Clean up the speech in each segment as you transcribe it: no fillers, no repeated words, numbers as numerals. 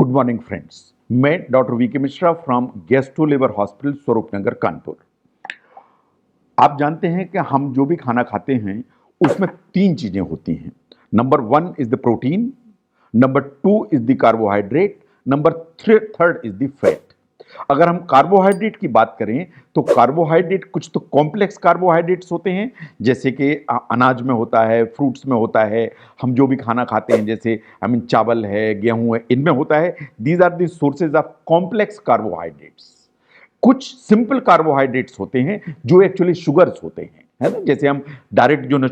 Good morning friends. मैं doctor VK Mishra from gastro liver hospital Swaroop Nagar Kanpur. आप जानते हैं कि हम जो भी खाना खाते हैं उसमें तीन चीजें होती हैं। Number one is the protein, number two is the carbohydrate, number third is the fat. अगर हम कार्बोहाइड्रेट की बात करें तो कार्बोहाइड्रेट कुछ तो कॉम्प्लेक्स कार्बोहाइड्रेट्स होते हैं, जैसे कि अनाज में होता है, फ्रूट्स में होता है, हम जो भी खाना खाते हैं जैसे चावल है, गेहूं है, इनमें होता है। These are the sources of complex carbohydrates. कुछ सिंपल कार्बोहाइड्रेट्स होते हैं जो एक्चुअली शुगर्स होते हैं, है ना। जैसे हम डायरेक्ट जो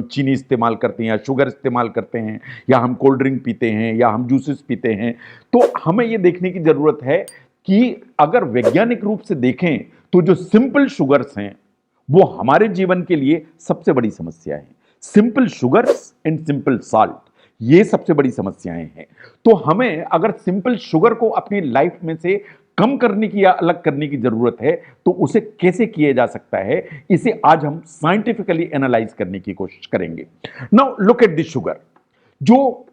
चीनी इस्तेमाल करते हैं या शुगर इस्तेमाल करते हैं, या हम कोल्ड ड्रिंक पीते हैं, या हम जूसेस पीते हैं, तो हमें ये देखने की जरूरत है कि अगर वैज्ञानिक रूप से देखें तो जो सिंपल शुगर्स हैं वो हमारे जीवन के लिए सबसे बड़ी समस्या है। Simple sugars and simple salt, ये सबसे बड़ी समस्याएं हैं। तो हमें अगर सिंपल शुगर को अपनी लाइफ में से कम करने की या अलग करने की जरूरत है तो उसे कैसे किया जा सकता है, इसे आज हम साइंटिफिकली एनालाइज करने की कोशिश करेंगे। Now look at this sugar. जो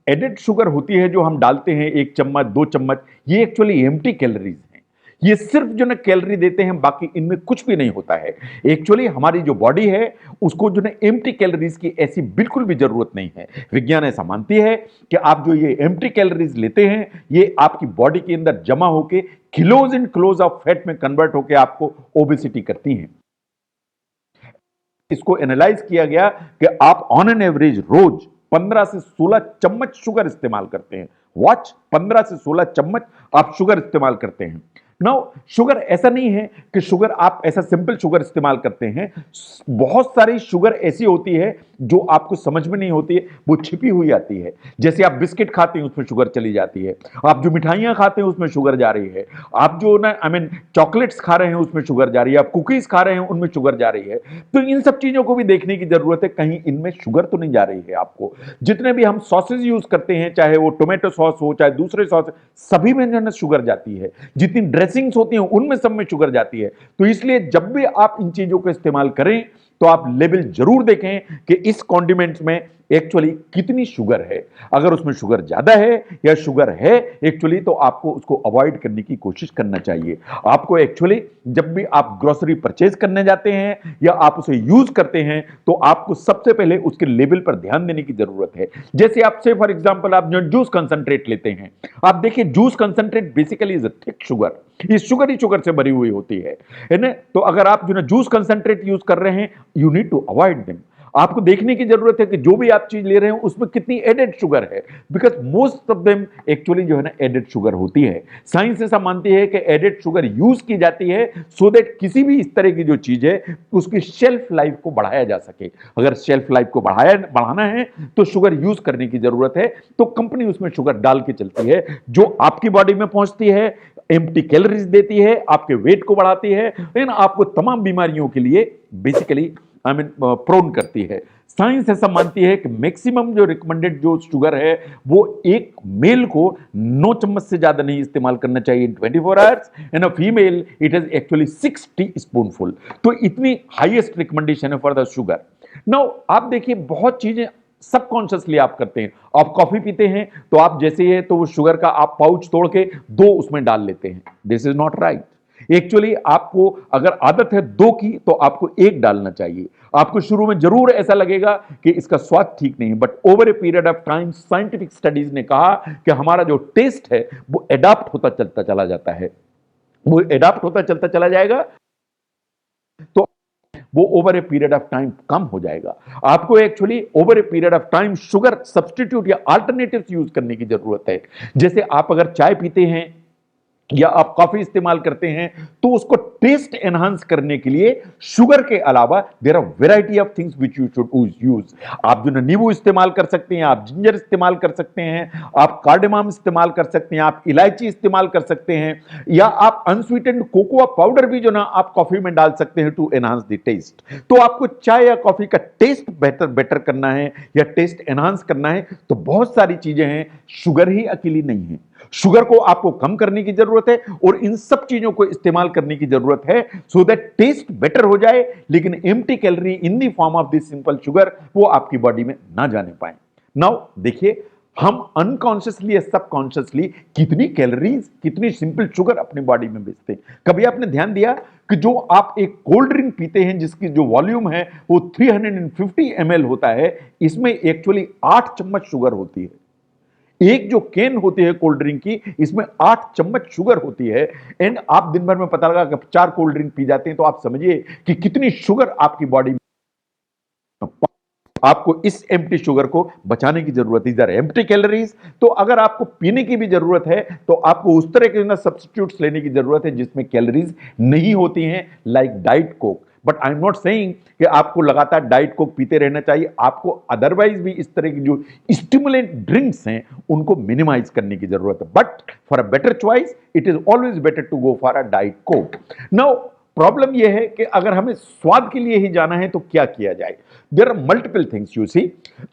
एडेड शुगर होती है, जो हम डालते हैं 1 चम्मच 2 चम्मच, ये एक्चुअली एम्प्टी कैलोरीज हैं। ये सिर्फ जो ना कैलोरी देते हैं, बाकी इनमें कुछ भी नहीं होता है। एक्चुअली हमारी जो बॉडी है उसको जो ना एम्प्टी कैलोरीज की ऐसी बिल्कुल भी जरूरत नहीं है। विज्ञान ऐसा मानती है कि आप जो ये एम्प्टी कैलोरीज लेते हैं ये आपकी बॉडी के अंदर जमा होकर kilos and kilos of fat में कन्वर्ट होकर आपको ओबेसिटी करती हैं। इसको एनालाइज किया गया कि आप ऑन एन एवरेज रोज 15 से 16 चम्मच शुगर इस्तेमाल करते हैं। वॉच, 15 से 16 चम्मच आप शुगर इस्तेमाल करते हैं। नाउ शुगर ऐसा नहीं है कि शुगर आप ऐसा सिंपल शुगर इस्तेमाल करते हैं। बहुत सारी शुगर ऐसी होती है जो आपको समझ में नहीं होती है, वो छिपी हुई आती है। जैसे आप बिस्किट खाते हैं उसमें शुगर चली जाती है, आप जो मिठाइयां खाते हैं उसमें शुगर जा रही है, आप जो ना चॉकलेट्स खा रहे हैं उसमें शुगर जा रही है, आप कुकीज खा रहे हैं उनमें शुगर जा रही है। तो इन सब चीजों को भी देखने की जरूरत है, कहीं इनमें शुगर तो नहीं जा रही है आपको। जितने भी हम सॉसेज यूज करते हैं, चाहे वो टोमेटो सॉस हो चाहे दूसरे सॉस, सभी में जो है शुगर जाती है। जितनी ड्रेसिंग्स होती हैं उनमें सब में शुगर जाती है। तो इसलिए जब भी आप इन चीजों को इस्तेमाल करें तो आप लेवल जरूर देखें कि इस कॉन्डिमेंट्स में एक्चुअली कितनी शुगर है। अगर उसमें शुगर ज्यादा है या शुगर है एक्चुअली, तो आपको उसको अवॉइड करने की कोशिश करना चाहिए। आपको एक्चुअली जब भी आप ग्रोसरी परचेज करने जाते हैं या आप उसे यूज करते हैं तो आपको सबसे पहले उसके लेवल पर ध्यान देने की जरूरत है। जैसे आपसे फॉर एग्जांपल आप जो जूस कंसंट्रेट लेते हैं, आप देखिए juice concentrate basically is a thick sugar, ये शुगर ही शुगर से भरी हुई होती है ना। तो अगर आप जो ना जूस कंसंट्रेट यूज कर रहे हैं, you need to avoid them. आपको देखने की जरूरत है कि जो भी आप चीज ले रहे हैं उसमें कितनी एडेड शुगर है, because most of them actually जो है ना एडेड शुगर होती है। साइंस ऐसा मानती है कि एडेड शुगर यूज की जाती है सो दैट किसी भी इस तरह की जो चीज है उसकी शेल्फ लाइफ को बढ़ाया जा सके। अगर शेल्फ लाइफ को बढ़ाना है तो शुगर यूज करने की जरूरत है। तो कंपनी उसमें शुगर डाल के चलती है, जो आपकी बॉडी में पहुंचती है, एम्प्टी कैलोरीज देती है, आपके वेट को बढ़ाती है, लेकिन आपको तमाम बीमारियों के लिए बेसिकली प्रोन करती है। साइंस ऐसा मानती है कि मैक्सिमम जो रिकमेंडेड जो शुगर है वो एक मेल को 9 चम्मच से ज्यादा नहीं इस्तेमाल करना चाहिए 24 hours, and a female it is actually 6 टीस्पूनफुल। तो इतनी हाईएस्ट रिकमेंडेशन है फॉर द शुगर। नाउ आप देखिए बहुत चीजें सबकॉन्शियसली आप करते हैं। आप कॉफी पीते हैं तो आप जैसे है तो वो शुगर का आप पाउच तोड़ के 2 उसमें डाल लेते हैं। This is not right. Actually आपको अगर आदत है 2 की तो आपको 1 डालना चाहिए। आपको शुरू में जरूर ऐसा लगेगा कि इसका स्वाद ठीक नहीं है, but over a period of time scientific studies ने कहा कि हमारा जो टेस्ट है वो एडाप्ट होता चलता चला जाता है, वो एडाप्ट होता चलता चला जाएगा, तो वो over a period of time कम हो जाएगा। आपको actually over a period of time sugar substitute या अल्टरनेटिव्स यूज करने की जरूरत है। जैसे आप अगर चाय पीते हैं या आप कॉफी इस्तेमाल करते हैं तो उसको टेस्ट एनहांस करने के लिए शुगर के अलावा there are variety of things which you should use. आप जो नींबू इस्तेमाल कर सकते हैं, आप जिंजर इस्तेमाल कर सकते हैं, आप कार्डेमम इस्तेमाल कर सकते हैं, आप इलायची इस्तेमाल कर सकते हैं, या आप अनस्वीटेंड कोकोआ पाउडर भी जो ना आप कॉफी में डाल सकते हैं टू एनहांस द टेस्ट। तो आपको चाय या कॉफी का टेस्ट बेटर करना है या टेस्ट एनहांस करना है तो बहुत सारी चीजें हैं, शुगर ही अकेली नहीं है। शुगर को आपको कम करने की जरूरत है और इन सब चीजों को इस्तेमाल करने की जरूरत है सो दैट टेस्ट बेटर हो जाए, लेकिन empty calorie in the form of this simple sugar वो आपकी बॉडी में ना जाने पाए। नाउ देखिए हम अनकॉन्शियसली या सबकॉन्शियसली कितनी कैलोरीज, कितनी सिंपल शुगर अपनी बॉडी में बेचते हैं। कभी आपने ध्यान दिया कि जो आप एक कोल्ड ड्रिंक पीते हैं जिसकी जो वॉल्यूम है वो 350 ml होता है, इसमें एक्चुअली 8 चम्मच शुगर होती है। एक जो कैन होती है कोल्ड ड्रिंक की, इसमें 8 चम्मच शुगर होती है। एंड आप दिन भर में पता लगा कि 4 कोल्ड ड्रिंक पी जाते हैं, तो आप समझिए कि कितनी शुगर आपकी बॉडी में। आपको इस एम्प्टी शुगर को बचाने की जरूरत है, इधर एम्प्टी कैलोरीज। तो अगर आपको पीने की भी जरूरत है तो आपको उस तरह के ना सब्स्टिट्यूट्स लेने की जरूरत है जिसमें कैलोरीज नहीं होती हैं, like diet Coke. But I am not saying कि आपको लगातार डाइट कोक पीते रहना चाहिए। आपको अदरवाइज भी इस तरह की जो स्टिमुलेंट ड्रिंक्स हैं उनको मिनिमाइज करने की जरूरत है। But for a better choice it is always better to go for a diet coke. Now problem यह है कि अगर हमें स्वाद के लिए ही जाना है तो क्या किया जाए। There are multiple things you see.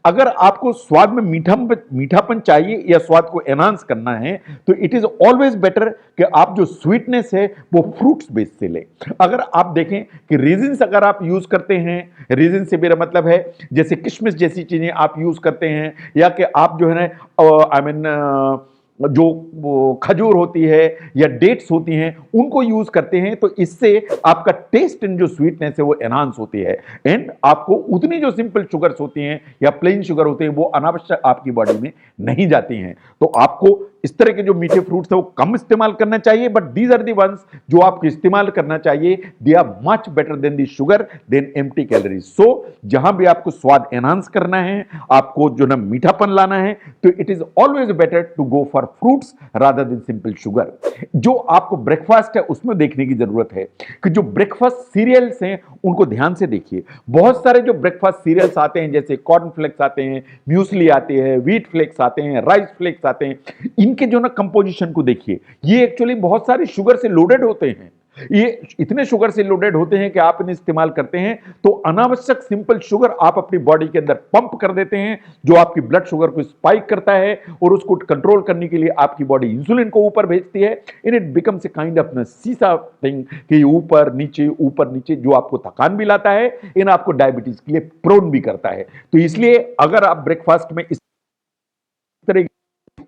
अगर आपको स्वाद में मीठापन चाहिए या स्वाद को एनहांस करना है तो इट इज ऑलवेज बेटर कि आप जो स्वीटनेस है वो फ्रूट्स बेस से लें। अगर आप देखें कि रेजिन्स अगर आप यूज करते हैं, रेजिन से मेरा मतलब है जैसे किशमिश जैसी चीजें आप यूज करते हैं, या कि आप जो है ना आई मीन जो खजूर होती है या डेट्स होती हैं उनको यूज करते हैं, तो इससे आपका टेस्ट इन जो स्वीटनेस है वो एनहांस होती है। एंड आपको उतनी जो सिंपल शुगर्स होती हैं या प्लेन शुगर होते हैं वो अनावश्यक आपकी बॉडी में नहीं जाती हैं। तो आपको इस तरह के जो मीठे फ्रूट्स है वो कम इस्तेमाल करना चाहिए। But these are the ones जो आपको इस्तेमाल करना चाहिए, they are much better than the sugar, than empty calories. So जहां भी आपको स्वाद एनहांस करना है, आपको जो ना मीठापन लाना है, तो it is always better to go for fruits rather than simple sugar. जो आपको ब्रेकफास्ट है उसमें देखने की जरूरत है कि जो ब्रेकफास्ट सीरियल्स हैं उनको ध्यान से देखिए। बहुत सारे जो ब्रेकफास्ट सीरियल्स आते हैं जैसे कॉर्न फ्लेक्स आते हैं, म्यूसली आते हैं, व्हीट फ्लेक्स आते हैं, राइस फ्लेक्स आते हैं, इनके जो ना कंपोजिशन को देखिए। ये एक्चुअली बहुत सारी शुगर से लोडेड होते हैं। ये इतने शुगर से लोडेड होते हैं कि आप इन्हें इस्तेमाल करते हैं तो अनावश्यक सिंपल शुगर आप अपनी बॉडी के अंदर पंप कर देते हैं, जो आपकी ब्लड शुगर को स्पाइक करता है और उसको कंट्रोल करने के लिए आपकी बॉडी इंसुलिन को ऊपर भेजती है। In it becomes a kind of सीसा थिंग कि ऊपर नीचे जो आपको थकान भी लाता है, इन आपको डायबिटीज के लिए प्रोन भी करता है। तो इसलिए अगर आप ब्रेकफास्ट में इस तरह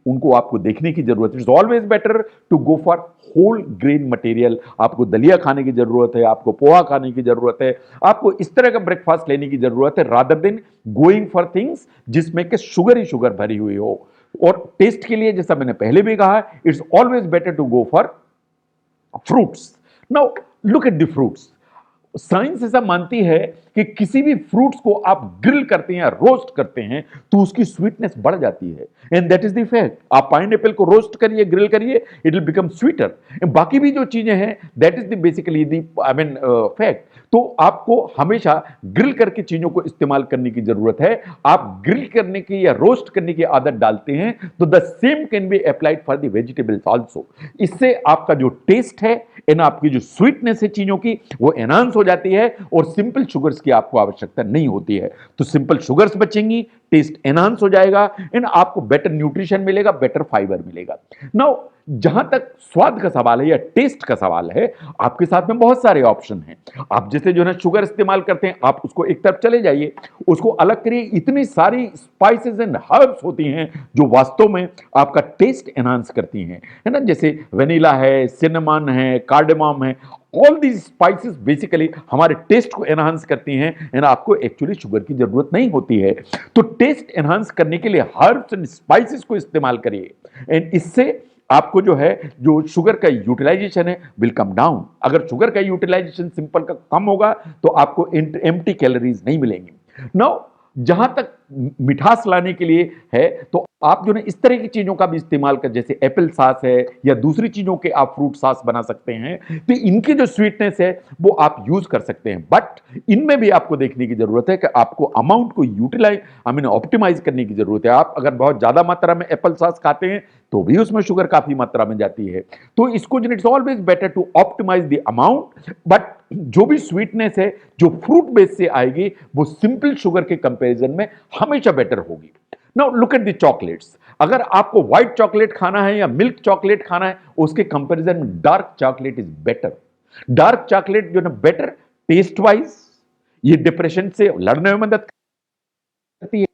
उनको आपको देखने की जरूरत है। It's always better to go for whole grain material. आपको दलिया खाने की जरूरत है, आपको पोहा खाने की जरूरत है, आपको इस तरह का ब्रेकफास्ट लेने की जरूरत है rather than going for things जिसमें कि शुगर ही शुगर भरी हुई हो। और टेस्ट के लिए जैसा मैंने पहले भी कहा, it's always better to go for fruits. Now look at the fruits. Science ऐसा मानती है कि किसी भी फ्रूट्स को आप ग्रिल करते हैं या रोस्ट करते हैं तो उसकी स्वीटनेस बढ़ जाती है। And that is the fact. आप पाइनएप्पल को रोस्ट करिए, ग्रिल करिए, इट विल बिकम स्वीटर। बाकी भी जो चीजें हैं that is the basically the I mean fact. तो आपको हमेशा ग्रिल करके चीजों को इस्तेमाल करने की जरूरत है। आप ग्रिल करने की या रोस्ट करने की आदत डालते हैं तो the same can be applied for the vegetables also. इससे आपका जो टेस्ट है एंड आपकी जो स्वीटनेस है चीजों की वो एनहांस हो जाती है और सिंपल शुगर्स की आपको आवश्यकता नहीं होती है। तो सिंपल शुगर्स बचेंगी, टेस्ट एनहांस हो जाएगा एंड आपको बेटर न्यूट्रिशन मिलेगा, बेटर फाइबर मिलेगा। नाउ जहां तक स्वाद का सवाल है या टेस्ट का सवाल है, आपके साथ में बहुत सारे ऑप्शन हैं। आप जैसे जो है शुगर इस्तेमाल करते हैं, आप उसको एक तरफ चले जाइए, उसको अलग करिए। इतनी सारी स्पाइसेस एंड हर्ब्स होती हैं जो वास्तव में आपका टेस्ट एनहांस करती हैं, है ना। जैसे वेनिला है, सिनेमन है, कार्डेमम है। ऑल दीज स्पाइसेस बेसिकली हमारे टेस्ट को एनहांस करती हैं एंड आपको एक्चुअली शुगर की जरूरत नहीं होती है। तो टेस्ट एनहांस करने के लिए हर्ब्स एंड स्पाइसेस को इस्तेमाल करिए एंड इससे आपको जो है जो शुगर का यूटिलाइजेशन है विल कम डाउन। अगर शुगर का यूटिलाइजेशन सिंपल का कम होगा तो आपको एम्प्टी कैलोरीज नहीं मिलेंगी। नाउ जहां तक मिठास लाने के लिए है तो आप जो है इस तरह की चीजों का भी इस्तेमाल कर, जैसे एप्पल सास है या दूसरी चीजों के आप फ्रूट सास बना सकते हैं। तो इनकी जो स्वीटनेस है वो आप यूज कर सकते हैं। बट इनमें भी आपको देखने की जरूरत है कि आपको अमाउंट को यूटिलाइज आई मीन ऑप्टिमाइज करने की जरूरत है। आप अगर बहुत ज्यादा मात्रा में एप्पल सास खाते हैं तो भी उसमें शुगर काफी मात्रा में जाती है। तो इसको जो it's always better to optimize the amount. But जो भी स्वीटनेस है जो फ्रूट बेस से आएगी वो सिंपल शुगर के कंपैरिजन में हमेशा बेटर होगी। Now look at the chocolates. अगर आपको व्हाइट चॉकलेट खाना है या मिल्क चॉकलेट खाना है, उसके कंपैरिजन में dark chocolate is better. Dark chocolate जो ना बेटर टेस्ट वाइज, ये डिप्रेशन से लड़ने में मदद करती है।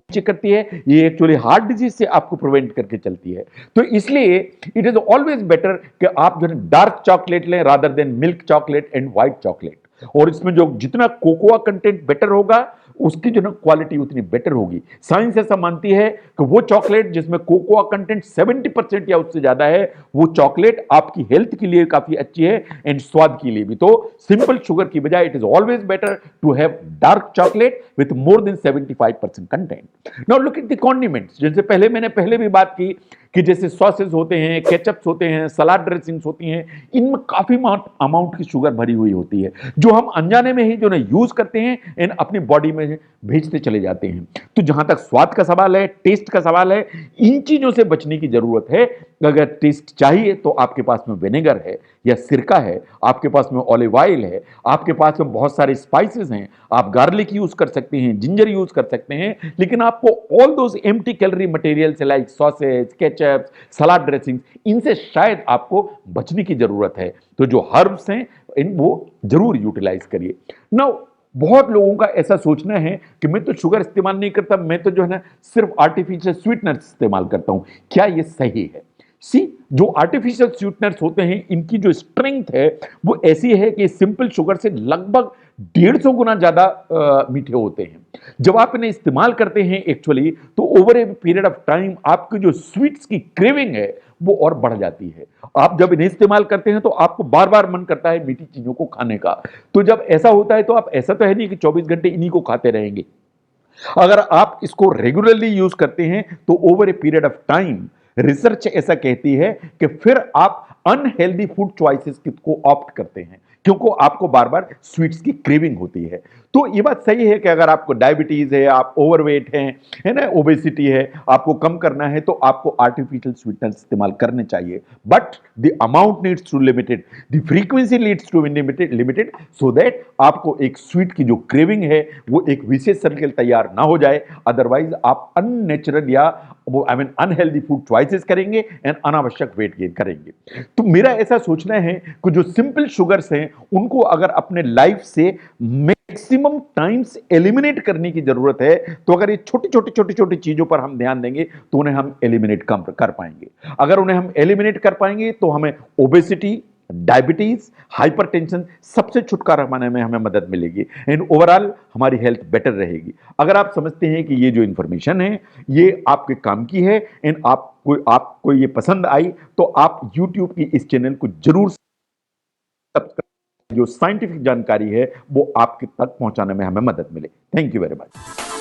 नीचे करती है, ये एक्चुअली हार्ट डिजीज से आपको प्रिवेंट करके चलती है। तो इसलिए इट इज ऑलवेज बेटर कि आप जो है डार्क चॉकलेट लें rather than milk chocolate and white chocolate. और इसमें जो जितना कोकोआ कंटेंट बेटर होगा उसकी जो ना क्वालिटी उतनी बेटर होगी। साइंस ऐसा मानती है कि वो चॉकलेट जिसमें कोकोआ कंटेंट 70% या उससे ज्यादा है, वो चॉकलेट आपकी हेल्थ के लिए काफी अच्छी है एंड स्वाद के लिए भी। तो सिंपल शुगर की बजाय it is always better to have dark chocolate with more than 75% content. Now look at the condiments, जैसे मैंने भी बात की कि जैसे सॉसेस होते हैं, केचप्स होते हैं, सलाद ड्रेसिंग्स होती हैं, इनमें काफी अमाउंट की शुगर भरी हुई होती है जो हम अनजाने में ही जो ना यूज करते हैं एंड अपनी बॉडी में भेजते चले जाते हैं। तो जहां तक स्वाद का सवाल है, टेस्ट का सवाल है, इन चीजों से बचने की जरूरत है। अगर टेस्ट चाहिए तो आपके पास में विनेगर है या सिरका है, आपके पास में ऑलिव ऑयल है, आपके पास में बहुत सारे स्पाइसेस हैं, आप गार्लिक यूज कर सकते हैं, जिंजर यूज कर सकते हैं, लेकिन आपको all those empty calorie materials like sausage, ketchup, salad dressing, इनसे शायद आपको बचने की जरूरत है। तो जो हर्ब्स हैं इन वो जरूर यूटिलाइज करिए। नाउ बहुत लोगों का ऐसा सोचना है कि मैं तो शुगर इस्तेमाल नहीं करता, मैं तो जो है ना सिर्फ आर्टिफिशियल स्वीटनर्स इस्तेमाल करता हूं। क्या ये सही है? सी, जो आर्टिफिशियल स्वीटनर्स होते हैं इनकी जो स्ट्रेंथ है वो ऐसी है कि सिंपल शुगर से लगभग 150 गुना ज्यादा मीठे होते हैं। जब आप इन्हें इस्तेमाल करते हैं एक्चुअली तो over a period of time आपकी जो स्वीट्स की क्रेविंग है वो और बढ़ जाती है। आप जब इन्हें इस्तेमाल करते हैं तो आपको बार बार मन करता है मीठी चीजों को खाने का। तो जब ऐसा होता है तो आप, ऐसा तो है नहीं कि 24 घंटे इन्हीं को खाते रहेंगे। अगर आप इसको रेगुलरली यूज करते हैं तो over a period of time research ऐसा कहती है कि फिर आप अनहेल्दी फूड चॉइसेस को ऑप्ट करते हैं क्योंकि आपको बार बार स्वीट्स की क्रेविंग होती है। तो ये बात सही है कि अगर आपको डायबिटीज है, आप ओवरवेट हैं, है ना, ओबेसिटी है, आपको कम करना है तो आपको आर्टिफिशियल स्वीटनर इस्तेमाल करने चाहिए। But the amount needs to limited, the frequency leads to limited so that आपको एक स्वीट की जो क्रेविंग है वो एक विशेष सर्कल तैयार ना हो जाए। अदरवाइज आप अननेचुरल या वो अनहेल्दी फूड चॉइसेस करेंगे एंड अनावश्यक वेट गेन करेंगे। तो मेरा ऐसा सोचना है कि जो सिंपल शुगर्स हैं उनको अगर अपने लाइफ से मैक्सिमम टाइम्स एलिमिनेट करने की जरूरत है, तो अगर ये छोटी चीजों पर हम ध्यान देंगे तो उन्हें हम एलिमिनेट कम कर पाएंगे। अगर उन्हें हम एलिमिनेट कर पाएंगे तो हमें ओबेसिटी, डायबिटीज, हाइपरटेंशन सबसे छुटकारा पाने में हमें मदद मिलेगी एंड ओवरऑल हमारी हेल्थ बेटर रहेगी। अगर आप समझते हैं कि ये जो इंफॉर्मेशन है ये आपके काम की है एंड आपको ये पसंद आई तो आप YouTube की इस चैनल को जरूर सब्सक्राइब, जो साइंटिफिक जानकारी है वो आपके तक पहुंचाने में हमें मदद मिले। Thank you very much.